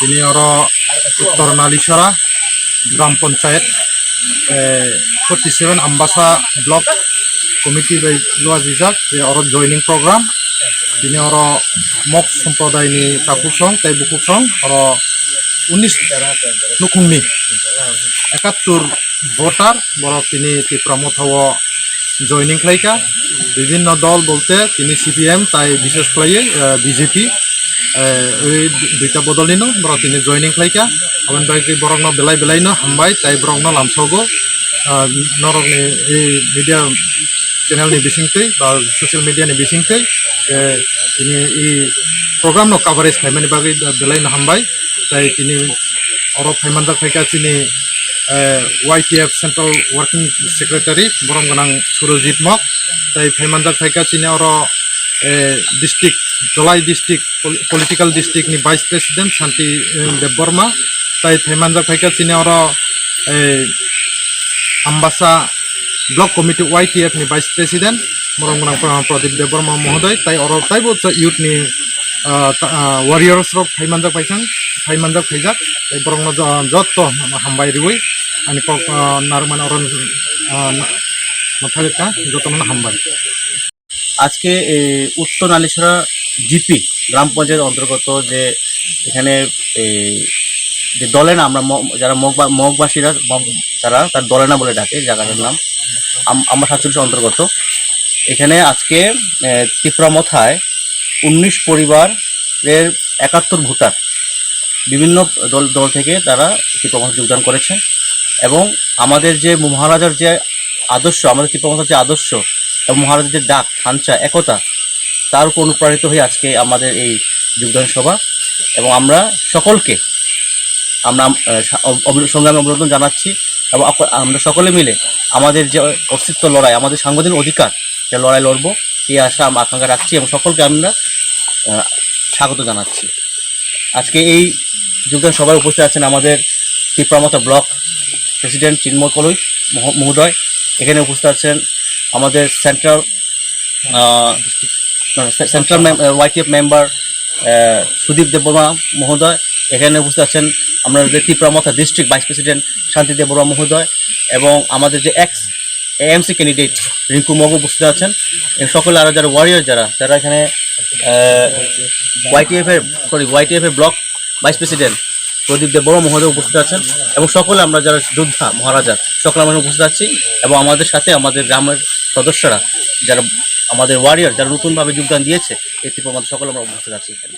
তিনি উত্তর নালিশরা গ্রাম panchayat 47 Ambassa block committee by লোয়া জিজাক যে জয়নিং প্রোগ্রাম তিনি মক সম্প্রদায়নি তাকুসং তাই বুকুসং 19 নুকুংনি 71 ভোটার বড় তিনি ত্রিপুরামথাও জয়নিং খাইকা বিভিন্ন দল বলতে তিনি সিপিএম তাই বিশেষ খাইয়ে বিজেপি ওই দুইটা বদলিনো বড় তিনি জয়নিং খাইকা আবার বাকি বরং বেলাই বেলাইনো হামবাই তাই বরং লামসাওগো নরকনি এই মিডিয়া চ্যানেলনি বিসিংতৈ বা সোশ্যাল মিডিয়ানি বিসিংতৈ তিনি এই প্রোগ্রাম কাভারেজ খাইমানি বাকি বেলাইনো হামবাই তাই তিনি ফাইমানজাক খাইকা তিনি YTF সেন্ট্রাল ওয়ার্কিং সেক্রেটারি বরং গোনাং সুরজিৎ মক তাই ফাইমানজাক খাইকা তিনি ডিস্ট্রিক্ট জলাই ডিস্ট্রিক্ট পলিটিক্যাল ডিস্ট্রিক্টনি ভাইস প্রেসিডেন্ট শান্তি দেববর্মা তাই ফাইমানজাক খাইকা তিনি Ambassa block committee YTF ni vice president বরং গোনাং প্রদীপ দেববর্মা মহোদয় তাই তাইবো ইউথনি ওয়ারিয়ার্স রক ফাইমানজাক খাইজাক তাই বরং যত হামবাই রিউই আমি নারমান মাথাকা যত হামবাই আজকে উত্তর নালিশরা জিপি গ্রাম পঞ্চায়েত অন্তর্গত যে এখানে যে দলে না আমরা যারা মগবাসীরা যারা তার দলে না বলে ডাকে জায়গাটার নাম আমরা 47 অন্তর্গত এখানে আজকে ত্রিপুরামথায় 19 পরিবারের 71 ভোটার বিভিন্ন দল থেকে তারা ত্রিপুরামথায় যোগদান করেছেন এবং আমাদের যে মহারাজার যে আদর্শ আমাদের ত্রিপুরামথার যে আদর্শ এবং মহারাজার যে ডাক খাঞ্চা একতা তার উপর অনুপ্রাণিত হয়ে আজকে আমাদের এই যোগদান সভা এবং আমরা সকলকে আমরা সংগ্রামী অভিনন্দন জানাচ্ছি এবং আমরা সকলে মিলে আমাদের যে অস্তিত্ব লড়াই আমাদের সাংবিধানিক অধিকার যে লড়াই লড়বো এই আশা আকাঙ্ক্ষা রাখছি এবং সকলকে আমরা স্বাগত জানাচ্ছি। আজকে এই যোগদান সভায় উপস্থিত আছেন আমাদের ত্রিপুরামথা ব্লক প্রেসিডেন্ট চিন্ময় কলই মহোদয়, এখানে উপস্থিত আছেন আমাদের central YTF member Sudip Debbarma মহোদয়, এখানে উপস্থিত আছেন আমাদের ত্রিপুরামথা ডিস্ট্রিক্ট ভাইস প্রেসিডেন্ট শান্তি দেববর্মা মহোদয় এবং আমাদের যে AMC ক্যান্ডিডেট রিঙ্কু মগ উপস্থিত আছেন এবং সকলে আরও যারা ওয়ারিয়ার যারা এখানে YTF এর ব্লক ভাইস প্রেসিডেন্ট প্রদীপ দেববর্মা মহোদয় উপস্থিত আছেন এবং সকলে আমরা যারা যোদ্ধা মহারাজা সকলে আমরা উপস্থিত আছি এবং আমাদের সাথে আমাদের গ্রামের সদস্যরা যারা আমাদের ওয়ারিয়ার যারা নতুনভাবে যোগদান দিয়েছে এই ত্রিপুরামথা সকলে আমরা উপস্থিত আছি এখানে।